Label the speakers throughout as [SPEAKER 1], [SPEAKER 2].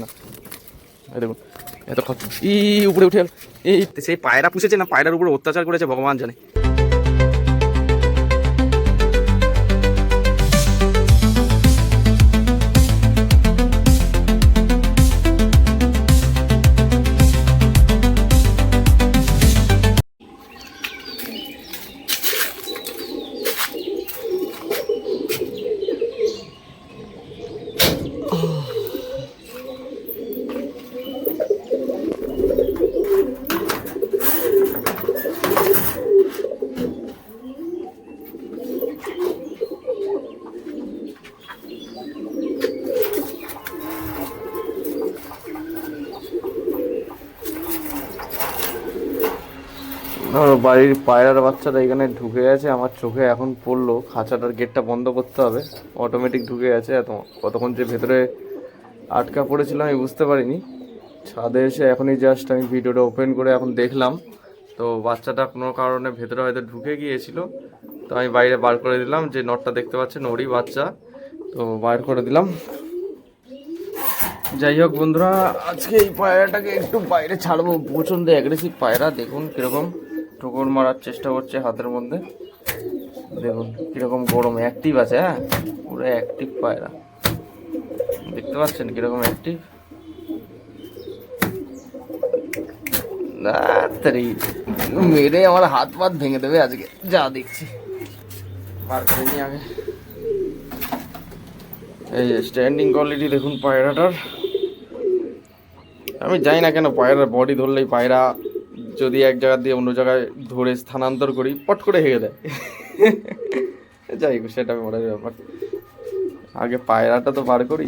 [SPEAKER 1] না। এই দেখুন এত উপরে উঠে এই সেই পায়রা পুষেছে না, পায়রার উপরে অত্যাচার করেছে ভগবান জানে। বাড়ির পায়রার বাচ্চাটা এখানে ঢুকে গেছে, আমার চোখে এখন পড়লো। খাঁচাটার গেটটা বন্ধ করতে হবে, অটোমেটিক ঢুকে গেছে। কতক্ষণ যে ভেতরে আটকা পড়েছিলাম আমি বুঝতে পারিনি। ছাদে এসে এখনই জাস্ট আমি ভিডিওটা ওপেন করে এখন দেখলাম, তো বাচ্চাটা কোনো কারণে ভেতরে হয়তো ঢুকে গিয়েছিল। তো আমি বাইরে বার করে দিলাম, যে নটটা দেখতে পাচ্ছেন ওরই বাচ্চা, তো বার করে দিলাম। যাই হোক বন্ধুরা, আজকে এই পায়রাটাকে একটু বাইরে ছাড়বো। প্রচণ্ড অ্যাগ্রেসিভ পায়রা, দেখুন কীরকম ঠোকর মারার চেষ্টা করছে হাতের মধ্যে। দেখুন কীরকম গরম, অ্যাক্টিভ আছে। হ্যাঁ, পুরো অ্যাক্টিভ পায়রা, দেখতে পাচ্ছেন কীরকম অ্যাক্টিভ। মেরে আমার হাত পাত ভেঙে দেবে আজকে, যা দেখছি। বার করে নি আগে। এই যে স্ট্যান্ডিং কোয়ালিটি দেখুন পায়রাটার। আমি জানি না কেন পায়রার বডি ধরলেই পায়রা যদি এক জায়গা দিয়ে অন্য জায়গায় ধরে স্থানান্তর করি পট করে হেগে দেয়। যাই হোক, সেটা বড় ব্যাপার। আগে পায়রাটা তো বার করি,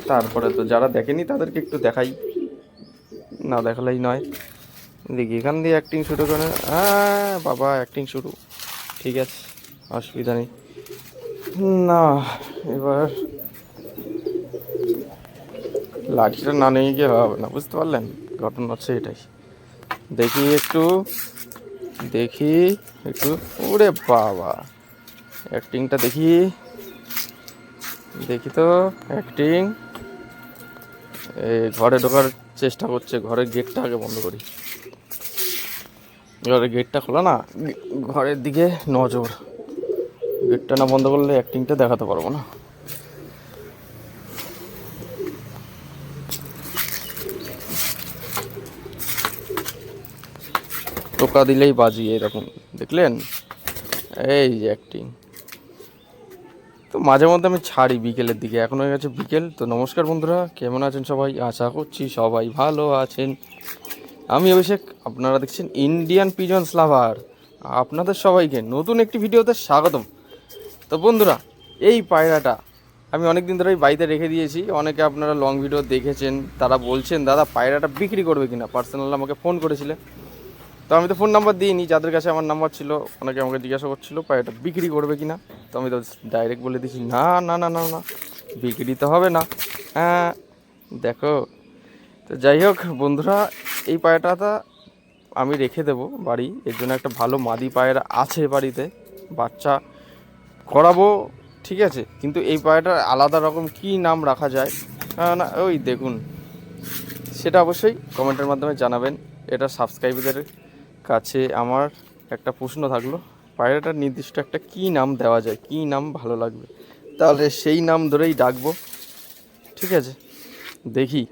[SPEAKER 1] তারপরে তো যারা দেখেনি তাদেরকে একটু দেখাই, না দেখালেই নয়। দেখি এখান দিয়ে অ্যাক্টিং শুরু করে। হ্যাঁ বাবা, অ্যাক্টিং শুরু, ঠিক আছে, অসুবিধা নেই। না এবার লাঠিটা না নিয়ে গিয়ে হবে না, বুঝতে পারলেন? ঘটনা হচ্ছে এটাই। দেখি একটু ওরে বাবা, অ্যাক্টিংটা দেখি তো অ্যাক্টিং। ঘরে ঢোকার চেষ্টা করছে, ঘরের গেটটা আগে বন্ধ করি। ঘরের গেটটা খোলা না, ঘরের দিকে নজর। গেটটা না বন্ধ করলে অ্যাক্টিংটা দেখাতে পারবো না। টোকা দিলেই বাজি, এরকম দেখলেন? এই যে অ্যাক্টিং। তো মাঝে মধ্যে আমি ছাড়ি বিকেলের দিকে, এখন হয়ে গেছে বিকেল। তো নমস্কার বন্ধুরা, কেমন আছেন সবাই? আশা করছি সবাই ভালো আছেন। আমি অভিষেক, আপনারা দেখছেন ইন্ডিয়ান পিজনস লাভার। আপনাদের সবাইকে নতুন একটি ভিডিওতে স্বাগতম। তো বন্ধুরা, এই পায়রাটা আমি অনেক দিন ধরেই বাড়িতে রেখে দিয়েছি। অনেকে আপনারা লং ভিডিও দেখেছেন, তারা বলছেন দাদা পায়রাটা বিক্রি করবে কিনা। পার্সোনাল আমাকে ফোন করেছিলেন, তো আমি তো ফোন নাম্বার দিইনি, যাদের কাছে আমার নাম্বার ছিল অনেকে আমাকে জিজ্ঞাসা করছিল পায়রাটা বিক্রি করবে কিনা। তো আমি তো ডাইরেক্ট বলে দিয়েছি না না না না না, বিক্রি তো হবে না। হ্যাঁ দেখো, তো যাই হোক বন্ধুরা, এই পায়রাটা আমি রেখে দেবো বাড়ি। এর জন্য একটা ভালো মাদি পায়রা আছে বাড়িতে, বাচ্চা করাবো, ঠিক আছে। কিন্তু এই পায়রাটার আলাদা রকম কি নাম রাখা যায় না, ওই দেখুন, সেটা অবশ্যই কমেন্টের মাধ্যমে জানাবেন। এটা সাবস্ক্রাইবারদের কাছে আমার একটা প্রশ্ন থাকলো, পায়রাটার নির্দিষ্ট একটা কি নাম দেওয়া যায়, কি নাম ভালো লাগবে, তাহলে সেই নাম ধরেই ডাকবো, ঠিক আছে। দেখি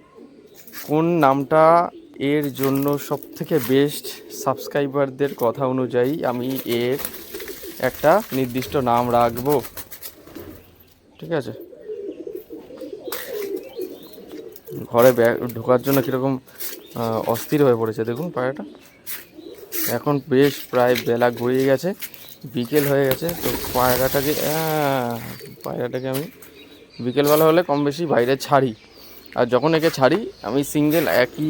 [SPEAKER 1] কোন নামটা এর জন্য সবথেকে বেস্ট। সাবস্ক্রাইবারদের কথা অনুযায়ী আমি এর একটা নির্দিষ্ট নাম রাখবো, ঠিক আছে। ঘরে ঢোকার জন্য কীরকম অস্থির হয়ে পড়েছে দেখুন পায়রাটা। এখন বেশ প্রায় বেলা গড়িয়ে গেছে, বিকেল হয়ে গেছে। তো পায়রাটাকে আমি বিকেলবেলা হলে কম বেশি বাইরে ছাড়ি, আর যখন একে ছাড়ি আমি সিঙ্গেল একই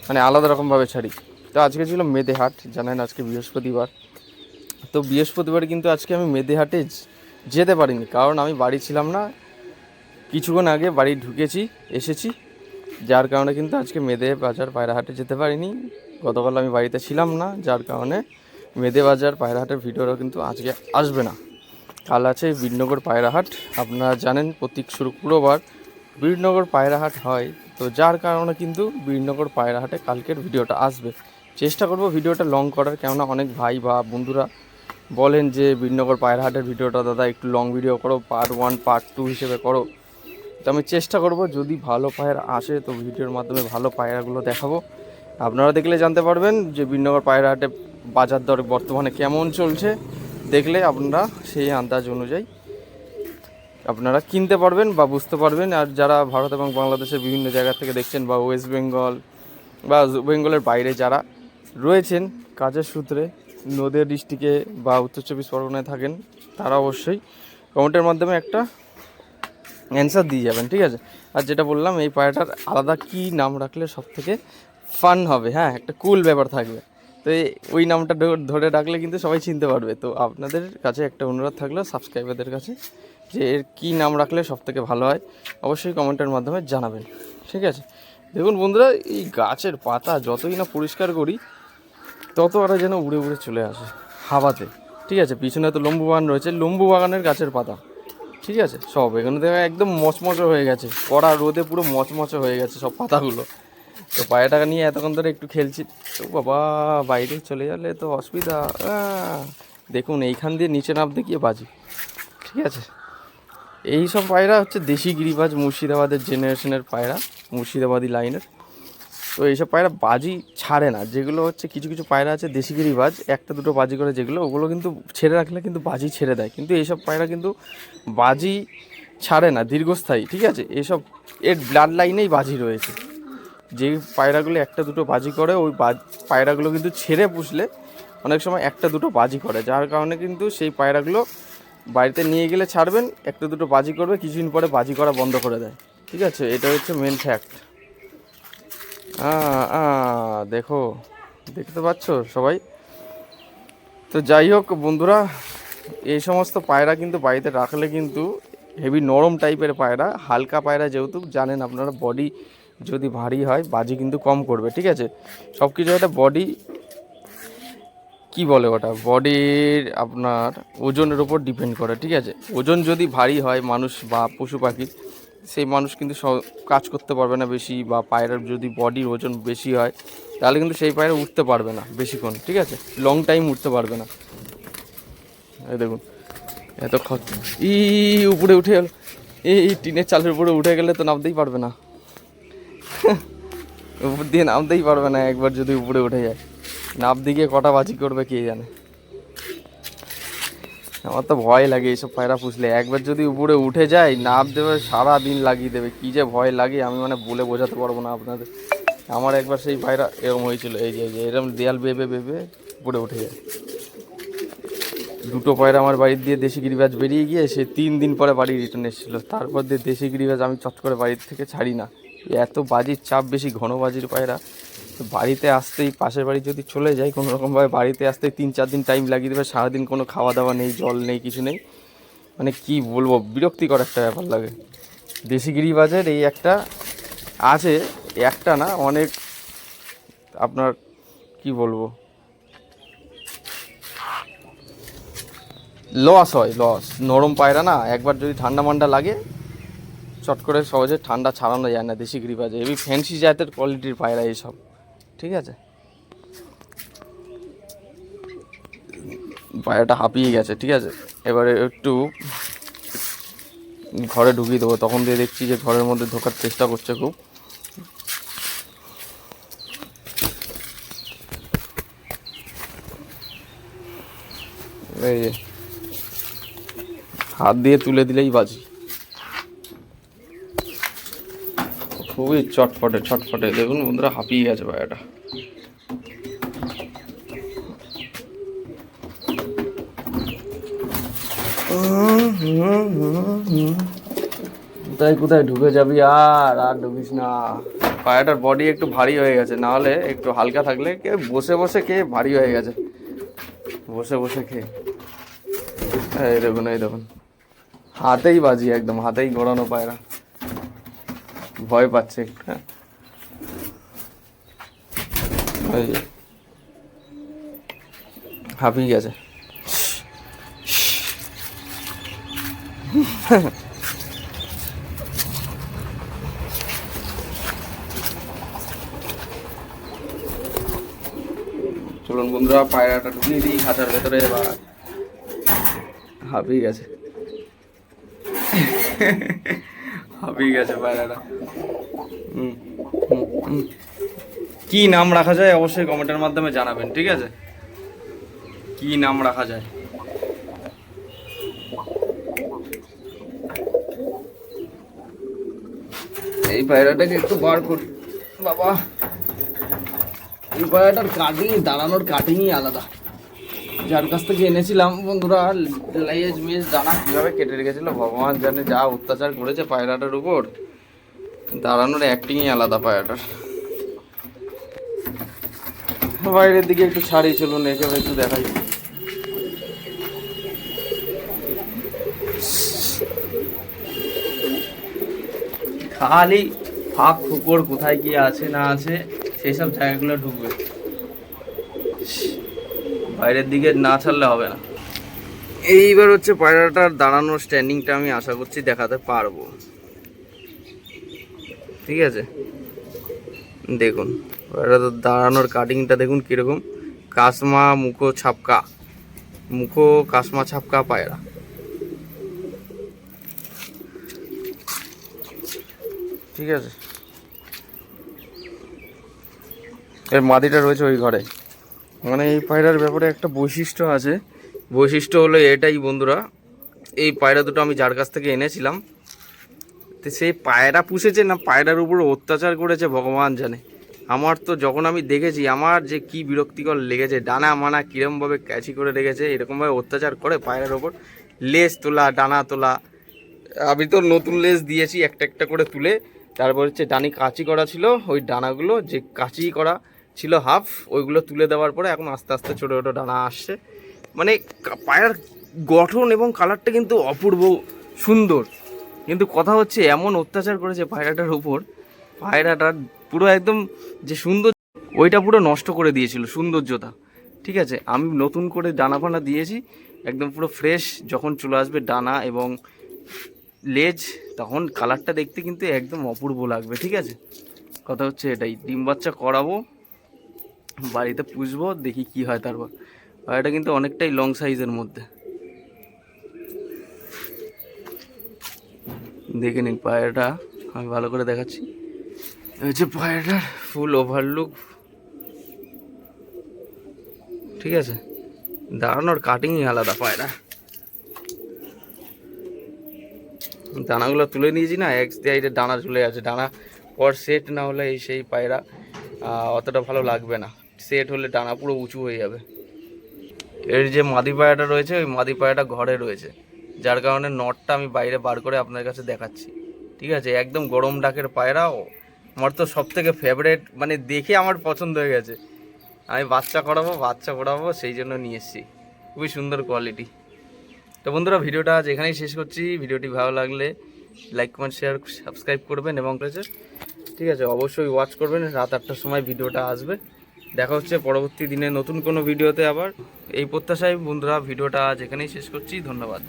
[SPEAKER 1] মানে আলাদা রকমভাবে ছাড়ি। তো আজকে ছিল মেদে হাট, জানেন আজকে বৃহস্পতিবার। তো বৃহস্পতিবারে কিন্তু আজকে আমি মেদে হাটে যেতে পারিনি, কারণ আমি বাড়ি ছিলাম না। কিছুক্ষণ আগে বাড়ি এসেছি, যার কারণে কিন্তু আজকে মেদে বাজার পায়রা হাটে যেতে পারিনি। গতকাল আমি বাড়িতে ছিলাম না, যার কারণে মেদে বাজার পায়রা হাটের ভিডিওটা কিন্তু আজকে আসবে না। কাল আছে বীরনগর পায়রা হাট। আপনারা জানেন প্রতি শুক্রবার বীরনগর পায়রা হাট হয়, তো যার কারণে কিন্তু বীরনগর পায়রা হাটে কালকের ভিডিওটা আসবে। চেষ্টা করব ভিডিওটা লং করার, কেননা অনেক ভাই বা বন্ধুরা বলেন যে বীরনগর পায়রা হাটের ভিডিওটা দাদা একটু লং ভিডিও করো, পার্ট 1 পার্ট 2 হিসেবে করো। তো আমি চেষ্টা করব যদি ভালো পায়রা আসে তো ভিডিওর মাধ্যমে ভালো পায়রাগুলো দেখাবো। আপনারা দেখলে জানতে পারবেন যে বীরনগর পায়রা হাটে বাজার দর বর্তমানে কেমন চলছে। দেখলে আপনারা সেই আন্দাজ অনুযায়ী আপনারা কিনতে পারবেন বা বুঝতে পারবেন। আর যারা ভারত এবং বাংলাদেশের বিভিন্ন জায়গা থেকে দেখছেন বা ওয়েস্ট বেঙ্গল বা বেঙ্গলের বাইরে যারা রয়েছেন কাজের সূত্রে নদিয়া ডিস্ট্রিক্টে বা উত্তর চব্বিশ পরগনায় থাকেন, তারা অবশ্যই কমেন্টের মাধ্যমে একটা অ্যান্সার দিয়ে যাবেন, ঠিক আছে। আর যেটা বললাম এই পায়রাটার আলাদা কি নাম রাখলে সব থেকে ফান হবে, হ্যাঁ একটা কুল ব্যাপার থাকবে। তো ওই নামটা ধরে ডাকলে কিন্তু সবাই চিনতে পারবে। তো আপনাদের কাছে একটা অনুরোধ থাকলো সাবস্ক্রাইবারদের কাছে যে এর কী নাম রাখলে সব থেকে ভালো হয়, অবশ্যই কমেন্টের মাধ্যমে জানাবেন, ঠিক আছে। দেখুন বন্ধুরা, এই গাছের পাতা যতই না পরিষ্কার করি তত ওরা যেন উড়ে উড়ে চলে আসে হাওয়াতে, ঠিক আছে। পিছনে তো লম্বু বাগান রয়েছে, লম্বু বাগানের গাছের পাতা, ঠিক আছে। সব এখানে দেখা একদম মচমচে হয়ে গেছে, কড়া রোদে পুরো মচমচে হয়ে গেছে সব পাতাগুলো। তো পায়রাটাকে নিয়ে এতক্ষণ ধরে একটু খেলছি, তো বাবা বাইরে চলে গেলে তো অসুবিধা। দেখুন এইখান দিয়ে নিচে নামতে গিয়ে বাজি, ঠিক আছে। এই সব পায়রা হচ্ছে দেশি গিরিবাজ, মুর্শিদাবাদের জেনারেশনের পায়রা, মুর্শিদাবাদী লাইনের। তো এইসব পায়রা বাজি ছাড়ে না। যেগুলো হচ্ছে কিছু কিছু পায়রা আছে দেশি গিরিবাজ, একটা দুটো বাজি করে যেগুলো, ওগুলো কিন্তু ছেড়ে রাখলে কিন্তু বাজি ছেড়ে দেয়। কিন্তু এইসব পায়রা কিন্তু বাজি ছাড়ে না, দীর্ঘস্থায়ী, ঠিক আছে। এসব এর ব্লাড লাইনেই বাজি রয়েছে। যে পায়রাগুলো একটা দুটো বাজি করে ওই পায়রাগুলো কিন্তু ছেড়ে পুষলে অনেক সময় একটা দুটো বাজি করে, যার কারণে কিন্তু সেই পায়রাগুলো বাড়িতে নিয়ে গেলে ছাড়বেন, একটা দুটো বাজি করবে, কিছুদিন পরে বাজি করা বন্ধ করে দেয়, ঠিক আছে। এটা হচ্ছে মেন ফ্যাক্ট। দেখো, দেখতে পাচ্ছ সবাই। তো যাই হোক বন্ধুরা, এই সমস্ত পায়রা কিন্তু বাড়িতে রাখলে কিন্তু হেভি নরম টাইপের পায়রা, হালকা পায়রা যেহেতু জানেন আপনারা, বডি যদি ভারী হয় বাজি কিন্তু কম করবে, ঠিক আছে। সব কিছু একটা বডি কি বলে ওটা, বডির আপনার ওজনের উপর ডিপেন্ড করে, ঠিক আছে। ওজন যদি ভারী হয় মানুষ বা পশু পাখি, সেই মানুষ কিন্তু কাজ করতে পারবে না বেশি, বা পায়রার যদি বডির ওজন বেশি হয় তাহলে কিন্তু সেই পায়রা উঠতে পারবে না বেশিক্ষণ, ঠিক আছে, লং টাইম উঠতে পারবে না। এই দেখুন এত উপরে উঠে গেল, এই টিনের চালের উপরে উঠে গেলে তো নামতেই পারবে না, উপর দিয়ে নামতেই পারবে না। একবার যদি উপরে উঠে যায় নাপ দিকে কটা বাজি করবে কে জানে। আমার তো ভয় লাগে এইসব পায়রা পুষলে, একবার যদি উপরে উঠে যায় নাপ দেবে, সারা দিন লাগিয়ে দেবে। কী যে ভয় লাগে আমি মানে বলে বোঝাতে পারবো না আপনাদের। আমার একবার সেই পায়রা এরম হয়েছিল, এই যে এরম দেয়াল বেবে বেবে উপরে উঠে যায়। দুটো পায়রা আমার বাড়ির দিয়ে দেশি গিরিবাজ বেরিয়ে গিয়ে সে 3 দিন পরে বাড়ি রিটার্ন এসেছিলো। তারপর দিয়ে দেশি গিরিবাজ আমি চট করে বাড়ির থেকে ছাড়ি না, এত বাজির চাপ বেশি, ঘন বাজির পায়রা। তো বাড়িতে আসতেই, পাশের বাড়ি যদি চলে যাই কোনো রকমভাবে, বাড়িতে আসতেই 3-4 দিন টাইম লাগিয়ে দেবে। সারাদিন কোনো খাওয়া দাওয়া নেই, জল নেই, কিছু নেই, মানে কি বলবো, বিরক্তিকর একটা ব্যাপার লাগে। দেশি গিরিবাজের এই একটা আছে, একটা না অনেক, আপনার কি বলবো, লস হয়, লস। নরম পায়রা না, একবার যদি ঠান্ডা মান্ডা লাগে চট করে সহজে ঠান্ডা ছাড়ানো যায় না দেশি গিরিবাজে। এবি ফ্যান্সি জাতের কোয়ালিটির পায়রা এইসব, ঠিক আছে। পায়রাটা হাঁপিয়ে গেছে, ঠিক আছে। এবারে একটু ঘরে ঢুকিয়ে দেবো, তখন দিয়ে দেখছি যে ঘরের মধ্যে ঢোকার চেষ্টা করছে খুব। এই হাত দিয়ে তুলে দিলেই বাজি, খুবই চটফটে ছটফটে। দেখুন বন্ধুরা হাঁপিয়ে গেছে পায়রাটা। কোথায় কোথায় ঢুকে যাবি, আর ঢুকিস না। পায়রাটার বডি একটু ভারী হয়ে গেছে, না হলে একটু হালকা থাকলে, কে বসে বসে খেয়ে ভারী হয়ে গেছে, বসে বসে খেয়ে। এই দেখুন, এই দেখুন, হাতেই বাজি, একদম হাতেই গড়ানো পায়রা, ভয় পাচ্ছে একটু। হ্যাঁ হাঁপিয়ে গেছে। চলুন বন্ধুরা পায়রাটা ঢুকিয়ে দিই খাঁচার ভেতরে। এবার হাঁপিয়ে গেছে হাঁপিয়ে গেছে পায়রাটা। কি নাম রাখা যায় অবশ্যই কমেন্টের মাধ্যমে জানাবেন, ঠিক আছে? কি নাম রাখা যায়। এই পায়রাটাকে একটু বার করি বাবা। এই পায়রাটার কাটিং, দাঁড়ানোর কাটিংই আলাদা। যার কাছ থেকে এনেছিলাম বন্ধুরা, লেজ মেজ দানা কীভাবে কেটে রেখেছিল ভগবান জানে। যা অত্যাচার করেছে পায়রাটার উপর, দাঁড়ানোর অ্যাক্টিংই আলাদা পায়রাটার। বাইরের দিকে একটু ছাড়ি, চলুন একে একটু দেখাই। খালি ফাঁক ফুকর কোথায় কি আছে না আছে সেই সব জায়গাগুলো ঢুকবে, বাইরের দিকে না ছাড়লে হবে না। এইবার হচ্ছে পায়রাটার দাঁড়ানোর স্ট্যান্ডিংটা আমি আশা করছি দেখাতে পারবো, ঠিক আছে? দেখুন পায়রাটার দাঁড়ানোর কাটিংটা দেখুন কীরকম, কাসমা মুখো ছাপকা, মুখো কাসমা ছাপকা পায়রা, ঠিক আছে? এর মাদিটা রয়েছে ওই ঘরে। মানে এই পায়রার ব্যাপারে একটা বৈশিষ্ট্য আছে, বৈশিষ্ট্য হলো এটাই বন্ধুরা। এই পায়রা দুটো আমি যার কাছ থেকে এনেছিলাম, তো সেই পায়রা পুষেছে না পায়রার উপর অত্যাচার করেছে ভগবান জানে। আমার তো যখন আমি দেখেছি আমার যে কি বিরক্তিকর লেগেছে। ডানা মানা কীরমভাবে ক্যাচি করে রেখেছে, এরকমভাবে অত্যাচার করে পায়রার ওপর। লেজ তোলা, ডানা তোলা। আমি তো নতুন লেজ দিয়েছি একটা একটা করে তুলে। তারপর হচ্ছে ডানি কাঁচি করা ছিল, ওই ডানাগুলো যে কাঁচি করা ছিল হাফ, ওইগুলো তুলে দেওয়ার পরে এখন আস্তে আস্তে ছোটো ছোটো ডানা আসছে। মানে পায়রার গঠন এবং কালারটা কিন্তু অপূর্ব সুন্দর, কিন্তু কথা হচ্ছে এমন অত্যাচার করেছে পায়রাটার উপর, পায়রাটার পুরো একদম যে সুন্দর ওইটা পুরো নষ্ট করে দিয়েছিল সৌন্দর্যতা, ঠিক আছে? আমি নতুন করে ডানা ফানা দিয়েছি, একদম পুরো ফ্রেশ যখন চলে আসবে ডানা এবং লেজ, তখন কালারটা দেখতে কিন্তু একদম অপূর্ব লাগবে, ঠিক আছে? কথা হচ্ছে এটাই। ডিম বাচ্চা করাবো, বাড়িতে পুষবো, দেখি কি হয়। তারপর পায়রাটা কিন্তু অনেকটাই লং সাইজের মধ্যে, দেখে নিন পায়রাটা আমি ভালো করে দেখাচ্ছি। এই যে পায়রাটার ফুল ওভারলুক, ঠিক আছে? দাঁড়ানোর কাটিংই আলাদা পায়রা। দানাগুলো তুলে নিয়েছি না, এক সাইডে ডানা ঝুলে আছে। ডানা পর সেট না হলে এই সেই পায়রা অতটা ভালো লাগবে না, সেট হলে ডানা পুরো উঁচু হয়ে যাবে। এর যে মাদি পায়রাটা রয়েছে, ওই মাদি পায়রাটা ঘরে রয়েছে, যার কারণে নটটা আমি বাইরে বার করে আপনার কাছে দেখাচ্ছি, ঠিক আছে? একদম গরম ডাকের পায়রা, আমার তো সব থেকে ফেভারেট, মানে দেখে আমার পছন্দ হয়ে গেছে। আমি বাচ্চা করাবো সেই জন্য নিয়ে এসেছি, খুবই সুন্দর কোয়ালিটি। তো বন্ধুরা ভিডিওটা আজ এখানেই শেষ করছি। ভিডিওটি ভালো লাগলে লাইক কমেন্ট শেয়ার সাবস্ক্রাইব করবেন এবং ঠিক আছে অবশ্যই ওয়াচ করবেন। রাত 8টার সময় ভিডিওটা আসবে। দেখা হচ্ছে পরবর্তী দিনে নতুন কোনো ভিডিওতে আবার। এই প্রত্যাশায় বন্ধুরা ভিডিওটা আজ এখানেই শেষ করছি। ধন্যবাদ।